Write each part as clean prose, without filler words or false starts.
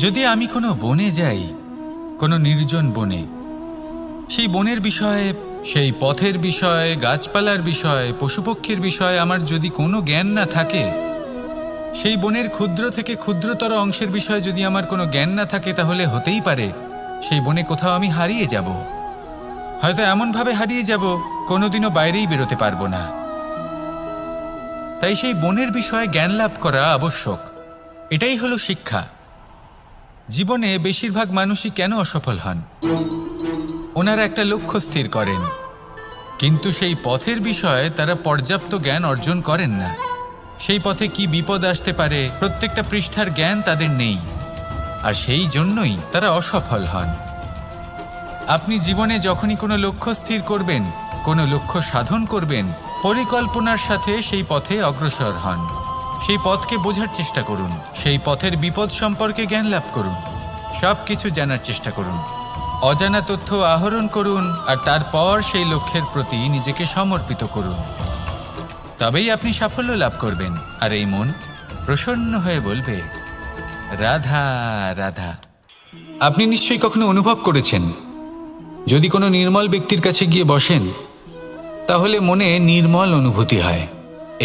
যদি আমি কোনো বনে যাই, কোনো নির্জন বনে, সেই বনের বিষয়ে, সেই পথের বিষয়ে, গাছপালার বিষয়ে, পশুপক্ষীর বিষয়ে আমার যদি কোনো জ্ঞান না থাকে, সেই বনের ক্ষুদ্র থেকে ক্ষুদ্রতর অংশের বিষয়ে যদি আমার কোনো জ্ঞান না থাকে, তাহলে হতেই পারে সেই বনে কোথাও আমি হারিয়ে যাব। হয়তো এমনভাবে হারিয়ে যাব কোনোদিনও বাইরেই বেরোতে পারবো না। তাই সেই বনের বিষয়ে জ্ঞান লাভ করা আবশ্যক। এটাই হলো শিক্ষা। জীবনে বেশিরভাগ মানুষই কেন অসফল হন? ওনারা একটা লক্ষ্য স্থির করেন, কিন্তু সেই পথের বিষয়ে তারা পর্যাপ্ত জ্ঞান অর্জন করেন না। সেই পথে কি বিপদ আসতে পারে প্রত্যেকটা পৃষ্ঠার জ্ঞান তাদের নেই, আর সেই জন্যই তারা অসফল হন। আপনি জীবনে যখনই কোনো লক্ষ্য স্থির করবেন, কোনো লক্ষ্য সাধন করবেন, পরিকল্পনার সাথে সেই পথে অগ্রসর হন। সেই পথকে বোঝার চেষ্টা করুন, সেই পথের বিপদ সম্পর্কে জ্ঞান লাভ করুন, সব কিছু জানার চেষ্টা করুন, অজানা তথ্য আহরণ করুন, আর তারপর সেই লক্ষ্যের প্রতি নিজেকে সমর্পিত করুন। তবেই আপনি সাফল্য লাভ করবেন। আর এই মন প্রসন্ন হয়ে বলবে, রাধা রাধা। আপনি নিশ্চয়ই কখনো অনুভব করেছেন, যদি কোনো নির্মল ব্যক্তির কাছে গিয়ে বসেন, তাহলে মনে নির্মল অনুভূতি হয়,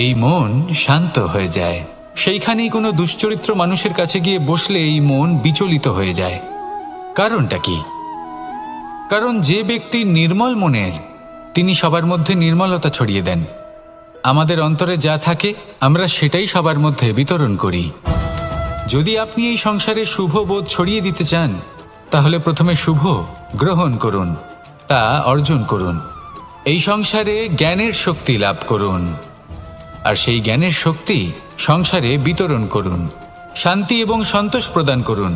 এই মন শান্ত হয়ে যায়। সেইখানেই কোনো দুশ্চরিত্র মানুষের কাছে গিয়ে বসলে এই মন বিচলিত হয়ে যায়। কারণটা কি? কারণ যে ব্যক্তি নির্মল মনের, তিনি সবার মধ্যে নির্মলতা ছড়িয়ে দেন। আমাদের অন্তরে যা থাকে আমরা সেটাই সবার মধ্যে বিতরণ করি। যদি আপনি এই সংসারে শুভ বোধ ছড়িয়ে দিতে চান, তাহলে প্রথমে শুভ গ্রহণ করুন, তা অর্জন করুন। এই সংসারে জ্ঞানের শক্তি লাভ করুন, আর সেই জ্ঞানের শক্তি সংসারে বিতরণ করুন। শান্তি এবং সন্তোষ প্রদান করুন।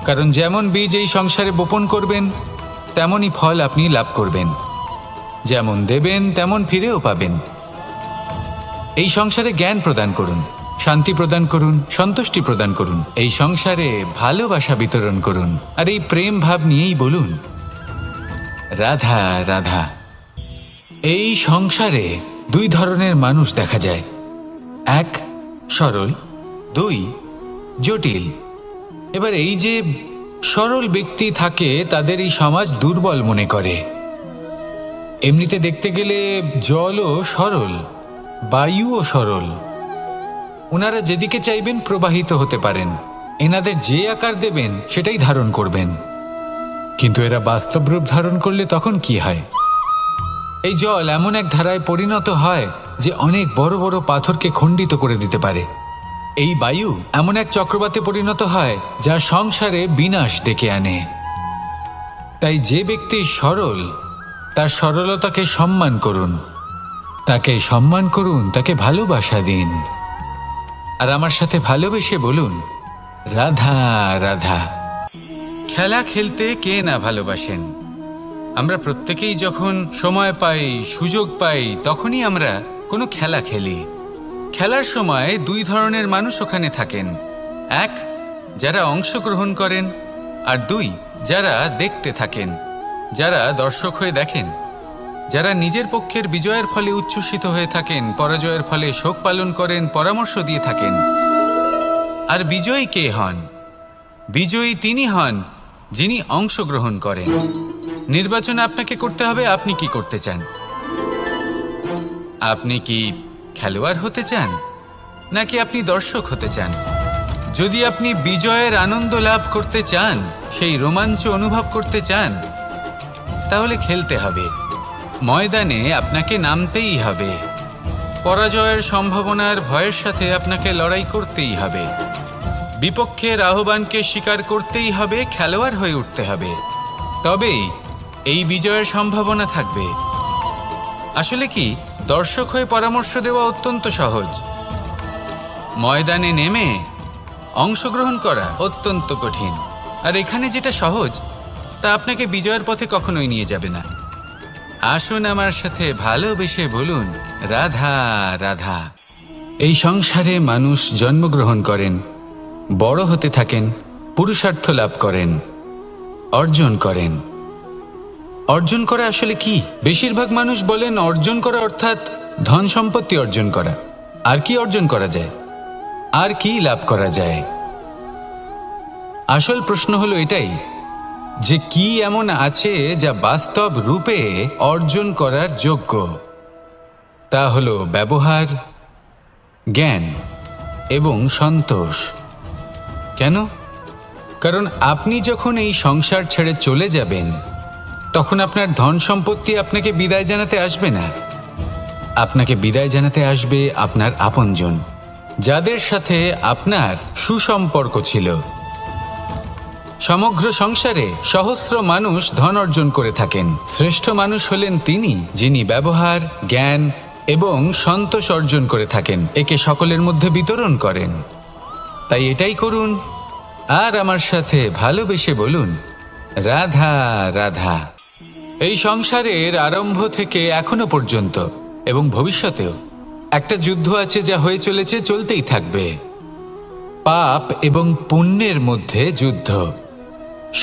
কারণ যেমন বীজ এই সংসারে বপন করবেন, তেমনই ফল আপনি লাভ করবেন। যেমন দেবেন তেমন ফিরেও পাবেন। এই সংসারে জ্ঞান প্রদান করুন, শান্তি প্রদান করুন, সন্তুষ্টি প্রদান করুন। এই সংসারে ভালোবাসা বিতরণ করুন, আর এই প্রেম ভাব নিয়েই বলুন, রাধা রাধা। এই সংসারে দুই ধরনের মানুষ দেখা যায়, এক সরল, দুই জটিল। এবার এই যে সরল ব্যক্তি থাকে, তাদের এই সমাজ দুর্বল মনে করে। এমনিতে দেখতে গেলে জলও সরল, বায়ুও সরল। ওনারা যেদিকে চাইবেন প্রবাহিত হতে পারেন, এনাদের যে আকার দেবেন সেটাই ধারণ করবেন। কিন্তু এরা বাস্তব রূপ ধারণ করলে তখন কি হয়? এই জল এমন এক ধারায় পরিণত হয় যে অনেক বড় বড় পাথরকে খণ্ডিত করে দিতে পারে। এই বায়ু এমন এক চক্রবাতে পরিণত হয় যা সংসারে বিনাশ ডেকে আনে। তাই যে ব্যক্তি সরল, তার সরলতাকে সম্মান করুন, তাকে সম্মান করুন, তাকে ভালোবাসা দিন। আর আমার সাথে ভালোবেসে বলুন, রাধা রাধা। খেলা খেলতে কে না ভালোবাসেন? আমরা প্রত্যেকেই যখন সময় পাই, সুযোগ পাই, তখনই আমরা কোনো খেলা খেলি। খেলার সময় দুই ধরনের মানুষ ওখানে থাকেন, এক যারা অংশগ্রহণ করেন, আর দুই যারা দেখতে থাকেন, যারা দর্শক হয়ে দেখেন, যারা নিজের পক্ষের বিজয়ের ফলে উচ্ছ্বসিত হয়ে থাকেন, পরাজয়ের ফলে শোক পালন করেন, পরামর্শ দিয়ে থাকেন। আর বিজয়ী কে হন? বিজয়ী তিনি হন যিনি অংশগ্রহণ করেন। নির্বাচন আপনাকে করতে হবে, আপনি কি করতে চান? আপনি কি খেলোয়াড় হতে চান, নাকি আপনি দর্শক হতে চান? যদি আপনি বিজয়ের আনন্দ লাভ করতে চান, সেই রোমাঞ্চ অনুভব করতে চান, তাহলে খেলতে হবে। ময়দানে আপনাকে নামতেই হবে। পরাজয়ের সম্ভাবনার ভয়ের সাথে আপনাকে লড়াই করতেই হবে। বিপক্ষের আহ্বানকে স্বীকার করতেই হবে, খেলোয়াড় হয়ে উঠতে হবে। তবেই এই বিজয়ের সম্ভাবনা থাকবে। আসলে কি, দর্শক হয়ে পরামর্শ দেওয়া অত্যন্ত সহজ, ময়দানে নেমে অংশগ্রহণ করা অত্যন্ত কঠিন। আর এখানে যেটা সহজ, তা আপনাকে বিজয়ের পথে কখনোই নিয়ে যাবে না। আসুন আমার সাথে ভালোবেসে বলুন, রাধা রাধা। এই সংসারে মানুষ জন্মগ্রহণ করেন, বড় হতে থাকেন, পুরুষার্থ লাভ করেন, অর্জন করেন। অর্জন করা আসলে কি? বেশিরভাগ মানুষ বলেন অর্জন করা অর্থাৎ ধন সম্পত্তি অর্জন করা। আর কি অর্জন করা যায়? আর কি লাভ করা যায়? আসল প্রশ্ন হলো এটাই যে কি এমন আছে যা বাস্তব রূপে অর্জন করার যোগ্য। তা হলো ব্যবহার, জ্ঞান এবং সন্তোষ। কেন? কারণ আপনি যখন এই সংসার ছেড়ে চলে যাবেন তখন আপনার ধন সম্পত্তি আপনাকে বিদায় জানাতে আসবে না। আপনাকে বিদায় জানাতে আসবে আপনার আপনজন, যাদের সাথে আপনার সুসম্পর্ক ছিল। সমগ্র সংসারে সহস্র মানুষ ধন অর্জন করে থাকেন। শ্রেষ্ঠ মানুষ হলেন তিনি যিনি ব্যবহার, জ্ঞান এবং সন্তোষ অর্জন করে থাকেন, একে সকলের মধ্যে বিতরণ করেন। তাই এটাই করুন আর আমার সাথে ভালোবেসে বলুন, রাধা রাধা। এই সংসারের আরম্ভ থেকে এখনো পর্যন্ত এবং ভবিষ্যতেও একটা যুদ্ধ আছে যা হয়ে চলেছে, চলতেই থাকবে। পাপ এবং পুণ্যের মধ্যে যুদ্ধ,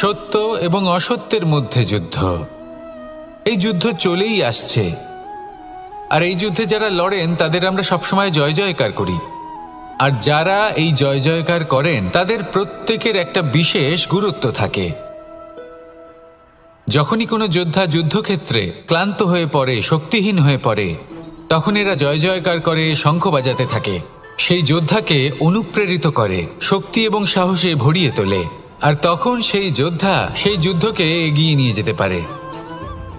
সত্য এবং অসত্যের মধ্যে যুদ্ধ। এই যুদ্ধ চলেই আসছে, আর এই যুদ্ধে যারা লড়েন তাদের আমরা সবসময় জয় জয়কার করি। আর যারা এই জয় জয়কার করেন তাদের প্রত্যেকের একটা বিশেষ গুরুত্ব থাকে। যখনই কোনো যোদ্ধা যুদ্ধক্ষেত্রে ক্লান্ত হয়ে পড়ে, শক্তিহীন হয়ে পড়ে, তখন এরা জয় জয়কার করে, শঙ্খ বাজাতে থাকে, সেই যোদ্ধাকে অনুপ্রেরিত করে, শক্তি এবং সাহসে ভরিয়ে তোলে। আর তখন সেই যোদ্ধা সেই যুদ্ধকে এগিয়ে নিয়ে যেতে পারে।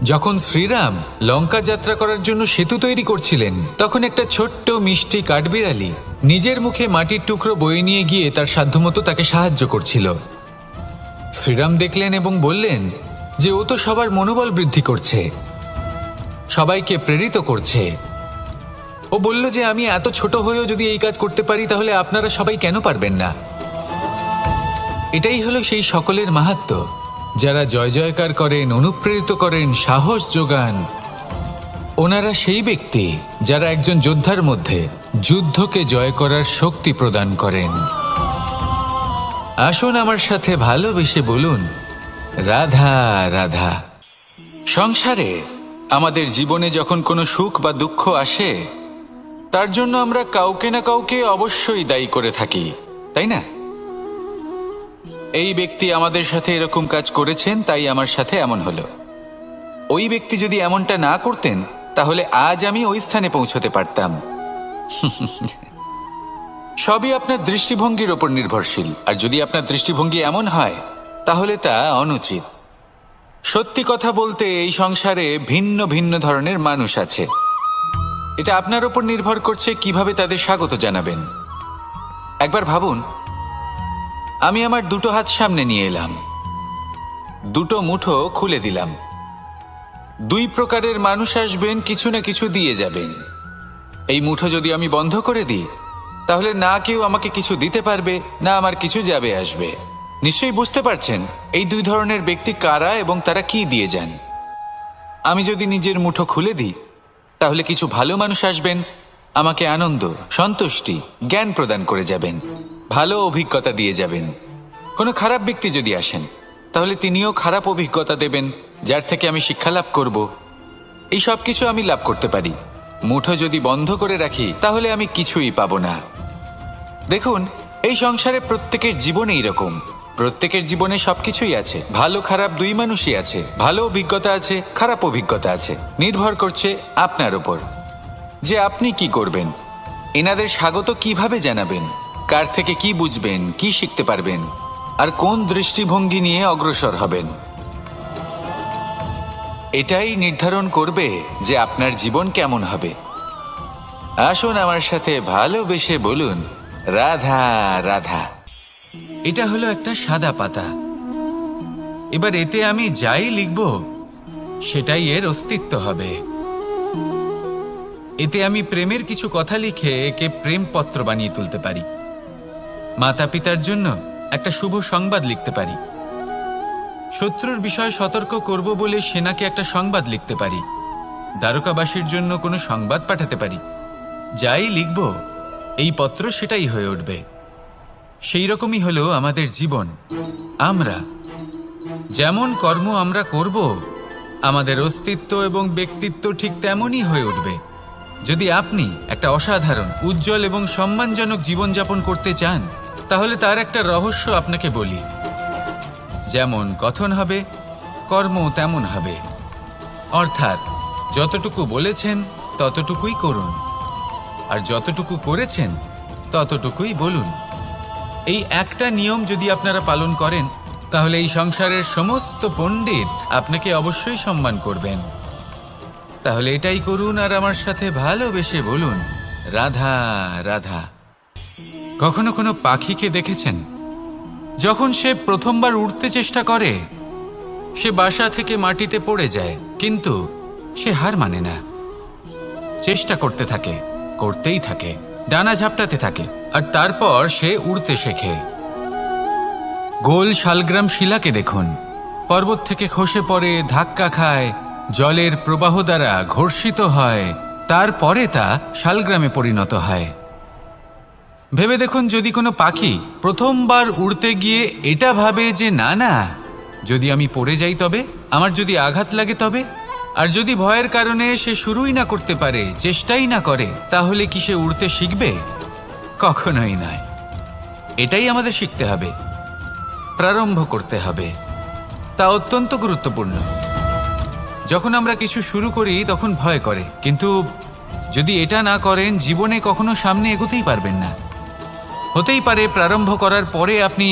যখন শ্রীরাম লঙ্কা যাত্রা করার জন্য সেতু তৈরি করছিলেন, তখন একটা ছোট্ট মিষ্টি কাঠবিড়ালি নিজের মুখে মাটির টুকরো বয়ে নিয়ে গিয়ে তার সাধ্যমতো তাকে সাহায্য করছিল। শ্রীরাম দেখলেন এবং বললেন যে ও তো সবার মনোবল বৃদ্ধি করছে, সবাইকে প্রেরিত করছে। ও বলল যে আমি এত ছোট হয়েও যদি এই কাজ করতে পারি, তাহলে আপনারা সবাই কেন পারবেন না? এটাই হলো সেই সকলের মাহাত্ম্য, যারা জয় জয়কার করেন, অনুপ্রেরিত করেন, সাহস যোগান। ওনারা সেই ব্যক্তি যারা একজন যোদ্ধার মধ্যে যুদ্ধকে জয় করার শক্তি প্রদান করেন। আসুন আমার সাথে ভালোবেসে বলুন, রাধা রাধা। সংসারে আমাদের জীবনে যখন কোনো সুখ বা দুঃখ আসে, তার জন্য আমরা কাউকে না কাউকে অবশ্যই দায়ী করে থাকি, তাই না? এই ব্যক্তি আমাদের সাথে এরকম কাজ করেছেন, তাই আমার সাথে এমন হলো। ওই ব্যক্তি যদি এমনটা না করতেন, তাহলে আজ আমি ওই স্থানে পৌঁছতে পারতাম। সবই আপনার দৃষ্টিভঙ্গির ওপর নির্ভরশীল। আর যদি আপনার দৃষ্টিভঙ্গি এমন হয়, তাহলে তা অনুচিত। সত্যি কথা বলতে এই সংসারে ভিন্ন ভিন্ন ধরনের মানুষ আছে। এটা আপনার ওপর নির্ভর করছে কিভাবে তাদের স্বাগত জানাবেন। একবার ভাবুন, আমি আমার দুটো হাত সামনে নিয়ে এলাম, দুটো মুঠো খুলে দিলাম। দুই প্রকারের মানুষ আসবেন, কিছু না কিছু দিয়ে যাবেন। এই মুঠো যদি আমি বন্ধ করে দিই, তাহলে না কেউ আমাকে কিছু দিতে পারবে, না আমার কিছু যাবে আসবে। নিশ্চয়ই বুঝতে পারছেন এই দুই ধরনের ব্যক্তি কারা এবং তারা কি দিয়ে যান। আমি যদি নিজের মুঠো খুলে দিই, তাহলে কিছু ভালো মানুষ আসবেন, আমাকে আনন্দ, সন্তুষ্টি, জ্ঞান প্রদান করে যাবেন, ভালো অভিজ্ঞতা দিয়ে যাবেন। কোনো খারাপ ব্যক্তি যদি আসেন, তাহলে তিনিও খারাপ অভিজ্ঞতা দেবেন, যার থেকে আমি শিক্ষা লাভ করব। এই সব কিছু আমি লাভ করতে পারি। মুঠো যদি বন্ধ করে রাখি, তাহলে আমি কিছুই পাবো না। দেখুন, এই সংসারে প্রত্যেকের জীবনে এইরকম। প্রত্যেকের জীবনে সবকিছুই আছে, ভালো খারাপ দুই মানুষই আছে। ভালো অভিজ্ঞতা আছে, খারাপ অভিজ্ঞতা আছে। নির্ভর করছে আপনার উপর যে আপনি কি করবেন, এনাদের স্বাগত কিভাবে জানাবেন, কার থেকে কি বুঝবেন, কি শিখতে পারবেন, আর কোন দৃষ্টিভঙ্গি নিয়ে অগ্রসর হবেন। এটাই নির্ধারণ করবে যে আপনার জীবন কেমন হবে। আসুন আমার সাথে ভালোবেসে বলুন, রাধা রাধা। এটা হলো একটা সাদা পাতা। এবার এতে আমি যাই লিখব, সেটাই এর অস্তিত্ব হবে। এতে আমি প্রেমের কিছু কথা লিখে একে প্রেমপত্র বানিয়ে তুলতে পারি। মাতা পিতার জন্য একটা শুভ সংবাদ লিখতে পারি। শত্রুর বিষয়ে সতর্ক করব বলে সেনাকে একটা সংবাদ লিখতে পারি। দ্বারকাবাসীর জন্য কোনো সংবাদ পাঠাতে পারি। যাই লিখব, এই পত্র সেটাই হয়ে উঠবে। সেই রকমই হলো আমাদের জীবন। আমরা যেমন কর্ম আমরা করব, আমাদের অস্তিত্ব এবং ব্যক্তিত্ব ঠিক তেমনই হয়ে উঠবে। যদি আপনি একটা অসাধারণ, উজ্জ্বল এবং সম্মানজনক জীবনযাপন করতে চান, তাহলে তার একটা রহস্য আপনাকে বলি। যেমন কথন হবে, কর্ম তেমন হবে। অর্থাৎ যতটুকু বলেছেন ততটুকুই করুন, আর যতটুকু করেছেন ততটুকুই বলুন। এই একটা নিয়ম যদি আপনারা পালন করেন, তাহলে এই সংসারের সমস্ত পণ্ডিত আপনাকে অবশ্যই সম্মান করবেন। তাহলে এটাই করুন আর আমার সাথে ভালোবেসে বলুন, রাধা রাধা। কখনো কোনো পাখিকে দেখেছেন? যখন সে প্রথমবার উড়তে চেষ্টা করে, সে বাসা থেকে মাটিতে পড়ে যায়, কিন্তু সে হার মানে না, চেষ্টা করতে থাকে, করতেই থাকে, ডানা ঝাপটাতে থাকে, আর তারপর সে উড়তে শেখে। গোল শালগ্রাম শিলাকে দেখুন, পর্বত থেকে খসে পড়ে, ধাক্কা খায়, জলের প্রবাহ দ্বারা ঘর্ষিত হয়, তারপরে তা শালগ্রামে পরিণত হয়। ভেবে দেখুন, যদি কোনো পাখি প্রথমবার উড়তে গিয়ে এটা ভাবে যে না না, যদি আমি পড়ে যাই তবে, আমার যদি আঘাত লাগে তবে, আর যদি ভয়ের কারণে সে শুরুই না করতে পারে, চেষ্টাই না করে, তাহলে কি সে উড়তে শিখবে? কখনোই নয়। এটাই আমাদের শিখতে হবে, প্রারম্ভ করতে হবে। তা অত্যন্ত গুরুত্বপূর্ণ। যখন আমরা কিছু শুরু করি তখন ভয় করে, কিন্তু যদি এটা না করেন, জীবনে কখনো সামনে এগোতেই পারবেন না। হতেই পারে প্রারম্ভ করার পরে আপনি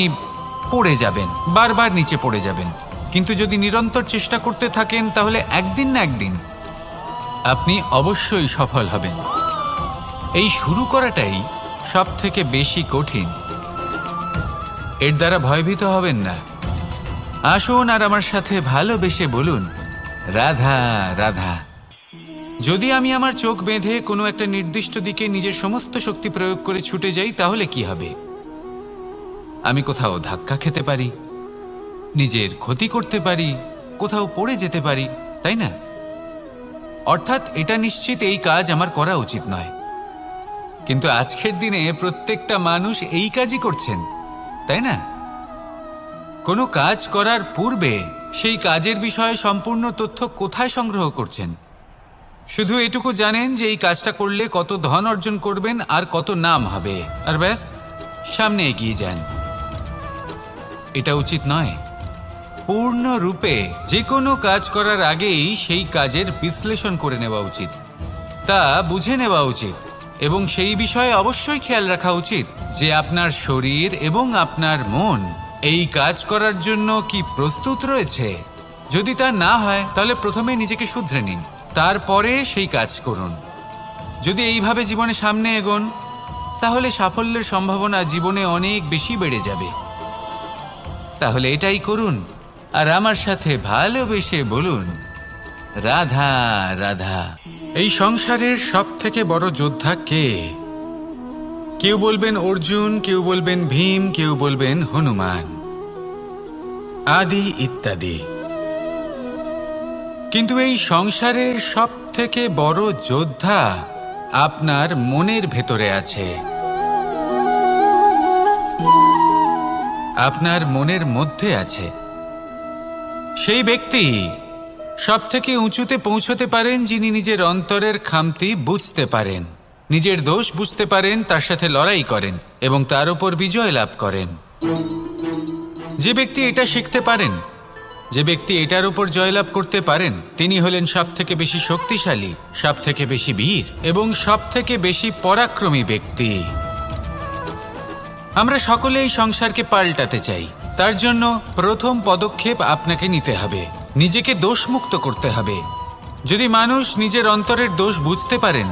পড়ে যাবেন, বারবার নিচে পড়ে যাবেন, কিন্তু যদি নিরন্তর চেষ্টা করতে থাকেন, তাহলে একদিন না একদিন আপনি অবশ্যই সফল হবেন। এই শুরু করাটাই সব থেকে বেশি কঠিন। এর দ্বারা ভয়ভীত হবেন না। আসুন আর আমার সাথে ভালোবেসে বলুন, রাধা রাধা। যদি আমি আমার চোখ বেঁধে কোনো একটা নির্দিষ্ট দিকে নিজের সমস্ত শক্তি প্রয়োগ করে ছুটে যাই, তাহলে কি হবে? আমি কোথাও ধাক্কা খেতে পারি, নিজের ক্ষতি করতে পারি, কোথাও পড়ে যেতে পারি, তাই না? অর্থাৎ এটা নিশ্চিত এই কাজ আমার করা উচিত নয়। কিন্তু আজকের দিনে প্রত্যেকটা মানুষ এই কাজই করছেন, তাই না? কোনো কাজ করার পূর্বে সেই কাজের বিষয়ে সম্পূর্ণ তথ্য কোথায় সংগ্রহ করছেন? শুধু এটুকু জানেন যে এই কাজটা করলে কত ধন অর্জন করবেন আর কত নাম হবে, আর ব্যাস সামনে এগিয়ে যান। এটা উচিত নয়। পূর্ণরূপে যে কোনো কাজ করার আগেই সেই কাজের বিশ্লেষণ করে নেওয়া উচিত, তা বুঝে নেওয়া উচিত, এবং সেই বিষয়ে অবশ্যই খেয়াল রাখা উচিত যে আপনার শরীর এবং আপনার মন এই কাজ করার জন্য কি প্রস্তুত রয়েছে। যদি তা না হয়, তাহলে প্রথমে নিজেকে শুধরে নিন, তারপরে সেই কাজ করুন। যদি এইভাবে জীবনে সামনে এগোন, তাহলে সাফল্যের সম্ভাবনা জীবনে অনেক বেশি বেড়ে যাবে। তাহলে এটাই করুন আর আমার সাথে ভালোবেসে বলুন, রাধা রাধা। এই সংসারের সব থেকে বড় যোদ্ধা কে? কেউ বলবেন অর্জুন, কেউ বলবেন ভীম, কেউ বলবেন হনুমান, আদি ইত্যাদি। কিন্তু এই সংসারের সব থেকে বড় যোদ্ধা আপনার মনের ভেতরে আছে, আপনার মনের মধ্যে আছে। সেই ব্যক্তি সব থেকে উঁচুতে পৌঁছতে পারেন যিনি নিজের অন্তরের খামতি বুঝতে পারেন, নিজের দোষ বুঝতে পারেন, তার সাথে লড়াই করেন এবং তার উপর বিজয় লাভ করেন। যে ব্যক্তি এটা শিখতে পারেন, যে ব্যক্তি এটার উপর জয়লাভ করতে পারেন, তিনি হলেন সব থেকে বেশি শক্তিশালী, সব থেকে বেশি বীর এবং সব থেকে বেশি পরাক্রমী ব্যক্তি। আমরা সকলে এই সংসারকে পাল্টাতে চাই। তার জন্য প্রথম পদক্ষেপ আপনাকে নিতে হবে, নিজেকে দোষমুক্ত করতে হবে। যদি মানুষ নিজের অন্তরের দোষ বুঝতে পারেন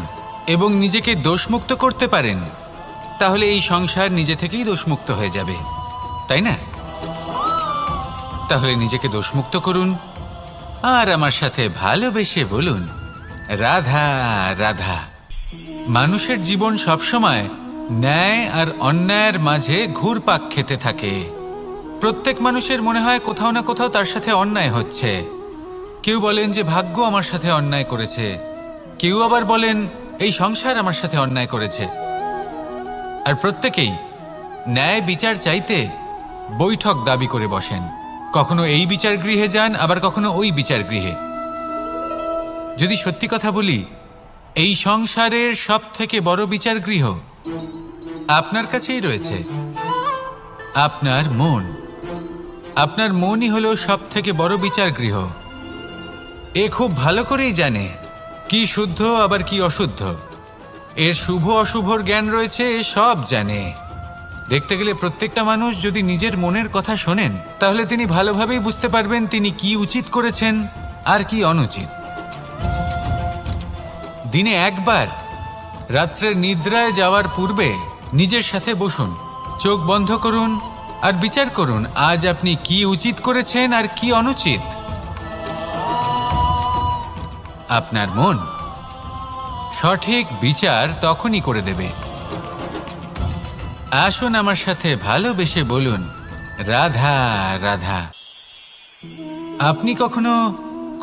এবং নিজেকে দোষমুক্ত করতে পারেন, তাহলে এই সংসার নিজে থেকেই দোষমুক্ত হয়ে যাবে, তাই না? তাহলে নিজেকে দোষমুক্ত করুন আর আমার সাথে ভালোবেসে বলুন, রাধা রাধা। মানুষের জীবন সবসময় ন্যায় আর অন্যায়ের মাঝে ঘুরপাক খেতে থাকে। প্রত্যেক মানুষের মনে হয় কোথাও না কোথাও তার সাথে অন্যায় হচ্ছে। কেউ বলেন যে ভাগ্য আমার সাথে অন্যায় করেছে, কেউ আবার বলেন এই সংসার আমার সাথে অন্যায় করেছে। আর প্রত্যেকেই ন্যায় বিচার চাইতে বৈঠক দাবি করে বসেন। কখনো এই বিচার গৃহে যান, আবার কখনো ওই বিচার গৃহে। যদি সত্যি কথা বলি, এই সংসারের সব থেকে বড় বিচার গৃহ আপনার কাছেই রয়েছে, আপনার মন। আপনার মনই হলো সব থেকে বড় বিচার গৃহ। এ খুব ভালো করেই জানে কি শুদ্ধ আবার কি অশুদ্ধ, এর শুভ অশুভর জ্ঞান রয়েছে, এ সব জানে। দেখতে গেলে প্রত্যেকটা মানুষ যদি নিজের মনের কথা শোনেন তাহলে তিনি ভালোভাবেই বুঝতে পারবেন তিনি কি উচিত করেছেন আর কি অনুচিত। দিনে একবার রাত্রের নিদ্রায় যাওয়ার পূর্বে নিজের সাথে বসুন, চোখ বন্ধ করুন আর বিচার করুন আজ আপনি কি উচিত করেছেন আর কি অনুচিত। আপনার মন সঠিক বিচার তখনই করে দেবে। আসুন আমার সাথে ভালোবেসে বলুন, রাধা রাধা। আপনি কখনো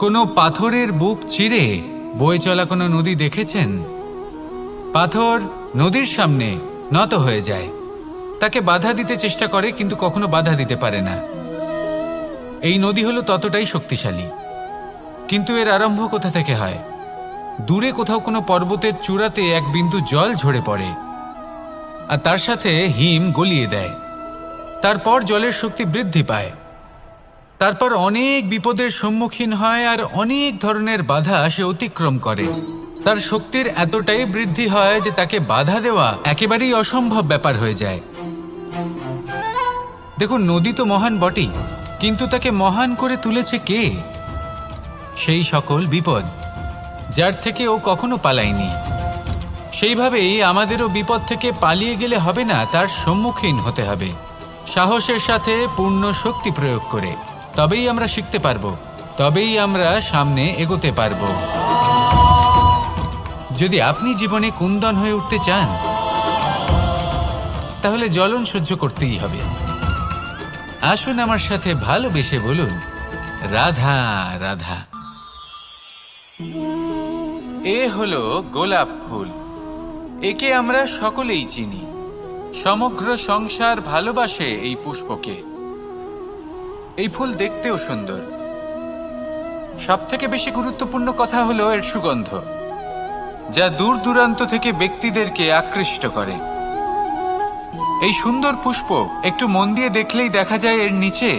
কোনো পাথরের বুক চিরে বয়ে চলা কোনো নদী দেখেছেন? পাথর নদীর সামনে নত হয়ে যায়, তাকে বাধা দিতে চেষ্টা করে কিন্তু কখনো বাধা দিতে পারে না। এই নদী হলো ততটাই শক্তিশালী, কিন্তু এর আরম্ভ কোথা থেকে হয়? দূরে কোথাও কোনো পর্বতের চূড়াতে এক বিন্দু জল ঝরে পড়ে আর তার সাথে হিম গলিয়ে দেয়। তারপর জলের শক্তি বৃদ্ধি পায়, তারপর অনেক বিপদের সম্মুখীন হয় আর অনেক ধরনের বাধা সে অতিক্রম করে। তার শক্তির এতটাই বৃদ্ধি হয় যে তাকে বাধা দেওয়া একেবারেই অসম্ভব ব্যাপার হয়ে যায়। দেখুন, নদী তো মহান বটেই, কিন্তু তাকে মহান করে তুলেছে কে? সেই সকল বিপদ যার থেকে ও কখনো পালায়নি। সেইভাবেই আমাদেরও বিপদ থেকে পালিয়ে গেলে হবে না, তার সম্মুখীন হতে হবে সাহসের সাথে, পূর্ণ শক্তি প্রয়োগ করে। তবেই আমরা শিখতে পারবো, তবেই আমরা সামনে এগোতে পারবো। যদি আপনি জীবনে কুন্দন হয়ে উঠতে চান তাহলে জ্বলন সহ্য করতেই হবে। আসুন আমার সাথে ভালোবেসে বলুন, রাধা রাধা। এ হলো গোলাপ ফুল, একে আমরা সকলেই চিনি। সমগ্র সংসার ভালোবাসে এই পুষ্পকে। এই ফুল দেখতেও সুন্দর। সবথেকে বেশি গুরুত্বপূর্ণ কথা হলো এর সুগন্ধ, যা দূর দূরান্ত থেকে ব্যক্তিদেরকে আকৃষ্ট করে। এই সুন্দর পুষ্প একটু মন দিয়ে দেখলেই দেখা যায় এর নিচে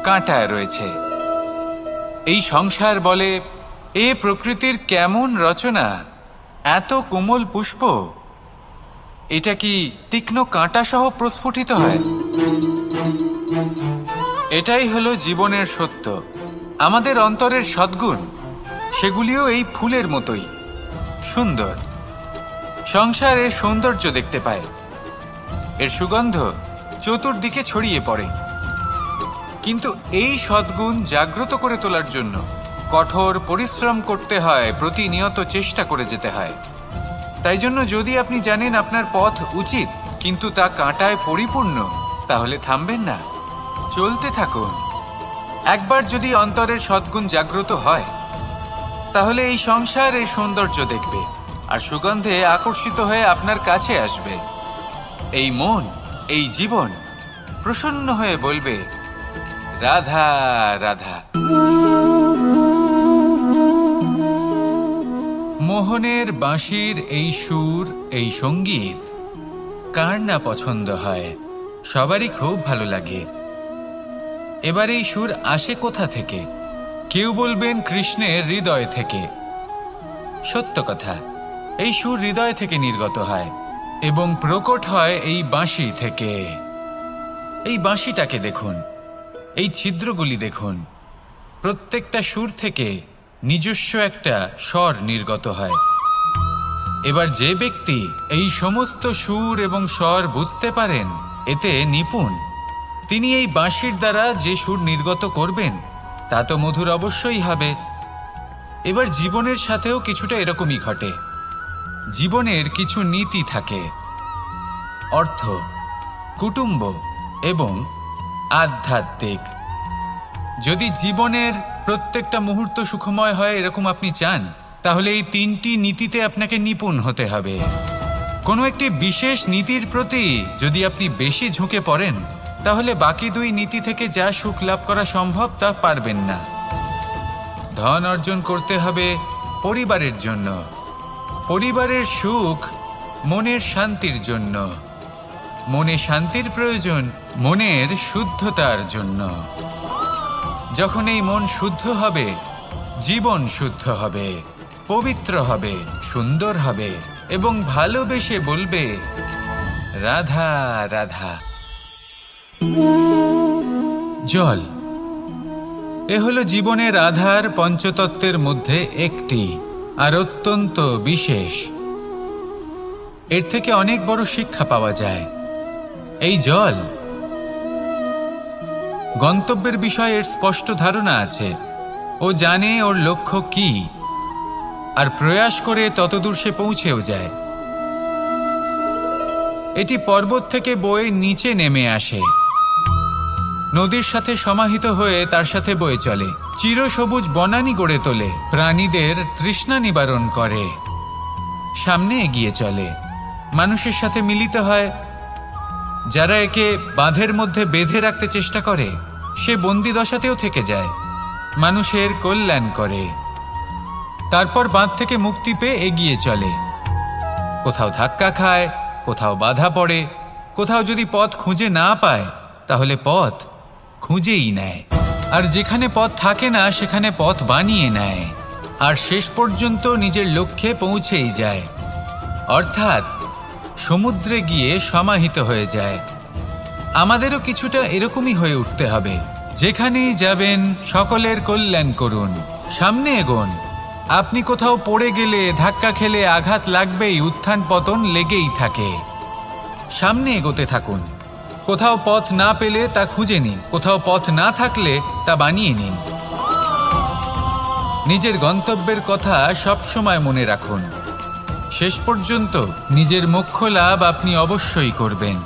কাঁটা রয়েছে। এই সংসার বলে, এ প্রকৃতির কেমন রচনা, এত কোমল পুষ্প, এটা কি তীক্ষ্ণ কাঁটা সহ প্রস্ফুটিত হয়? এটাই হলো জীবনের সত্য। আমাদের অন্তরের সদ্গুণ, সেগুলিও এই ফুলের মতোই সুন্দর। সংসার এর সৌন্দর্য দেখতে পায়, এর সুগন্ধ চতুর্দিকে ছড়িয়ে পড়ে। কিন্তু এই সদ্গুণ জাগ্রত করে তোলার জন্য কঠোর পরিশ্রম করতে হয়, প্রতিনিয়ত চেষ্টা করে যেতে হয়। তাই জন্য যদি আপনি জানেন আপনার পথ উচিত কিন্তু তা কাঁটায় পরিপূর্ণ, তাহলে থামবেন না, চলতে থাকুন। একবার যদি অন্তরের সদ্গুণ জাগ্রত হয় তাহলে এই সংসার এর সৌন্দর্য দেখবে আর সুগন্ধে আকর্ষিত হয়ে আপনার কাছে আসবে। এই মন, এই জীবন প্রসন্ন হয়ে বলবে, রাধা রাধা। মোহনের বাঁশির এই সুর, এই সঙ্গীত কার না পছন্দ হয়? সবারই খুব ভালো লাগে। এবার এই সুর আসে কোথা থেকে? কেউ বলবেন কৃষ্ণের হৃদয় থেকে। সত্য কথা, এই সুর হৃদয় থেকে নির্গত হয় এবং প্রকট হয় এই বাঁশি থেকে। এই বাঁশিটাকে দেখুন, এই ছিদ্রগুলি দেখুন, প্রত্যেকটা সুর থেকে নিজস্ব একটা স্বর নির্গত হয়। এবার যে ব্যক্তি এই সমস্ত সুর এবং স্বর বুঝতে পারেন, এতে নিপুণ, তিনি এই বাঁশির দ্বারা যে সুর নির্গত করবেন তা তো মধুর অবশ্যই হবে। এবার জীবনের সাথেও কিছুটা এরকমই ঘটে। জীবনের কিছু নীতি থাকে, অর্থ, কুটুম্ব এবং আধ্যাত্মিক। যদি জীবনের প্রত্যেকটা মুহূর্ত সুখময় হয় এরকম আপনি চান, তাহলে এই তিনটি নীতিতে আপনাকে নিপুণ হতে হবে। কোনো একটি বিশেষ নীতির প্রতি যদি আপনি বেশি ঝুঁকে পড়েন তাহলে বাকি দুই নীতি থেকে যা সুখ লাভ করা সম্ভব তা পারবেন না। ধন অর্জন করতে হবে পরিবারের জন্য, পরিবারের সুখ মনের শান্তির জন্য। মনে শান্তির প্রয়োজন মনের শুদ্ধতার জন্য। যখন এই মন শুদ্ধ হবে, জীবন শুদ্ধ হবে, পবিত্র হবে, সুন্দর হবে এবং ভালোবেসে বলবে রাধা রাধা। জল এ হলো জীবনের আধার পঞ্চতত্ত্বের মধ্যে একটি, আর অত্যন্ত বিশেষ। এর থেকে অনেক বড় শিক্ষা পাওয়া যায়। এই জল গন্তব্যের বিষয়ে এর স্পষ্ট ধারণা আছে। ও জানে ওর লক্ষ্য কি, আর প্রয়াস করে ততদূর সে পৌঁছেও যায়। এটি পর্বত থেকে বয়ে নিচে নেমে আসে, নদীর সাথে সমাহিত হয়ে তার সাথে বয়ে চলে, চিরসবুজ বনানী গড়ে তোলে, প্রাণীদের তৃষ্ণা নিবারণ করে, সামনে এগিয়ে চলে, মানুষের সাথে মিলিত হয়। যারা একে বাঁধের মধ্যে বেঁধে রাখতে চেষ্টা করে, সে বন্দি দশাতেও থেকে যায়, মানুষের কল্যাণ করে। তারপর বাঁধ থেকে মুক্তি পেয়ে এগিয়ে চলে, কোথাও ধাক্কা খায়, কোথাও বাধা পড়ে, কোথাও যদি পথ খুঁজে না পায় তাহলে পথ খুঁজেই নেয়, আর যেখানে পথ থাকে না সেখানে পথ বানিয়ে নেয়, আর শেষ পর্যন্ত নিজের লক্ষ্যে পৌঁছেই যায়, অর্থাৎ সমুদ্রে গিয়ে সমাহিত হয়ে যায়। আমাদেরও কিছুটা এরকমই হয়ে উঠতে হবে। যেখানেই যাবেন সকলের কল্যাণ করুন, সামনে এগোন। আপনি কোথাও পড়ে গেলে, ধাক্কা খেলে আঘাত লাগবেই, উত্থান পতন লেগেই থাকে। সামনে এগোতে থাকুন। কোথাও পথ না পেলে তা খুঁজে নিন, কোথাও পথ না থাকলে তা বানিয়ে নিন। নিজের গন্তব্যের কথা সবসময় মনে রাখুন। শেষ পর্যন্ত নিজের মোক্ষ লাভ আপনি অবশ্যই করবেন।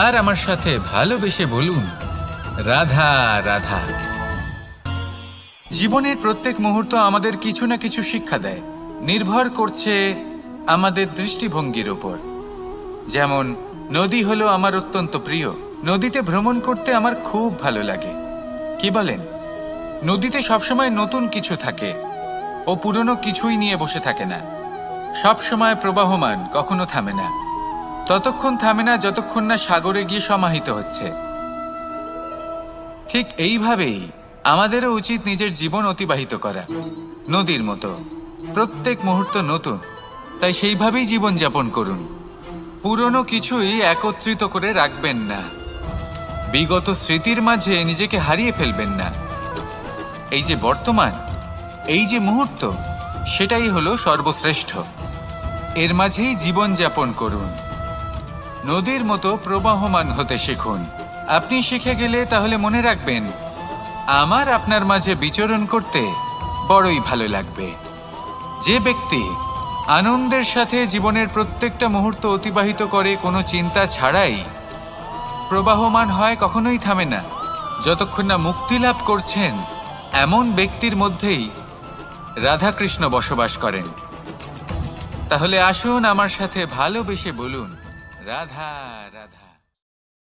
আর আমার সাথে ভালোবেসে বলুন রাধা রাধা। জীবনের প্রত্যেক মুহূর্ত আমাদের কিছু না কিছু শিক্ষা দেয়, নির্ভর করছে আমাদের দৃষ্টিভঙ্গির ওপর। যেমন নদী হলো আমার অত্যন্ত প্রিয়, নদীতে ভ্রমণ করতে আমার খুব ভালো লাগে। কি বলেন? নদীতে সবসময় নতুন কিছু থাকে, ও পুরনো কিছুই নিয়ে বসে থাকে না, সব সময় প্রবাহমান, কখনো থামে না। ততক্ষণ থামে না যতক্ষণ না সাগরে গিয়ে সমাহিত হচ্ছে। ঠিক এইভাবেই আমাদেরও উচিত নিজের জীবন অতিবাহিত করা, নদীর মতো। প্রত্যেক মুহূর্ত নতুন, তাই সেইভাবেই জীবন যাপন করুন। পুরনো কিছুই একত্রিত করে রাখবেন না, বিগত স্মৃতির মাঝে নিজেকে হারিয়ে ফেলবেন না। এই যে বর্তমান, এই যে মুহূর্ত, সেটাই হলো সর্বশ্রেষ্ঠ। এর মাঝেই জীবন যাপন করুন, নদীর মতো প্রবাহমান হতে শিখুন। আপনি শিখে গেলে তাহলে মনে রাখবেন, আমার আপনার মাঝে বিচরণ করতে বড়ই ভালো লাগবে। যে ব্যক্তি আনন্দের সাথে জীবনের প্রত্যেকটা মুহূর্ত অতিবাহিত করে কোনো চিন্তা ছাড়াই, প্রবাহমান হয়, কখনোই থামে না, যতক্ষণ না মুক্তি লাভ করছেন, এমন ব্যক্তির মধ্যেই রাধাকৃষ্ণ বসবাস করেন। তাহলে আসুন আমার সাথে ভালোবেসে বলুন রাধা রাধা।